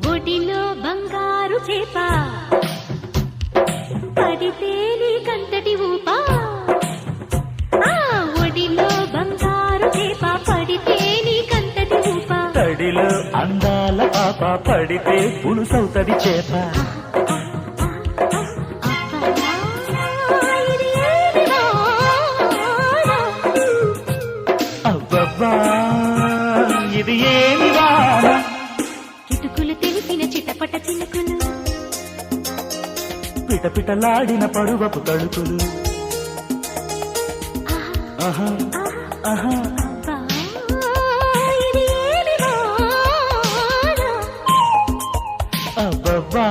ఒడిలో బంగారు చేప పడితే నీకంతటి ఊపా. ఒడిలో బంగారు చేప పడితే నీకంతటి ఊపా. తడిలో అందాల పాప పడితే పులుసవుతది చేప. అబ్బబ్బా ఇది ఏమి వాన. కిటుకులు తెలిపిన చిటపట చినుకులు పిటపిటలాడిన పరువపు తడుకులు. ఆహా ఆహా ఇది ఏమి వాన. అబ్బబ్బా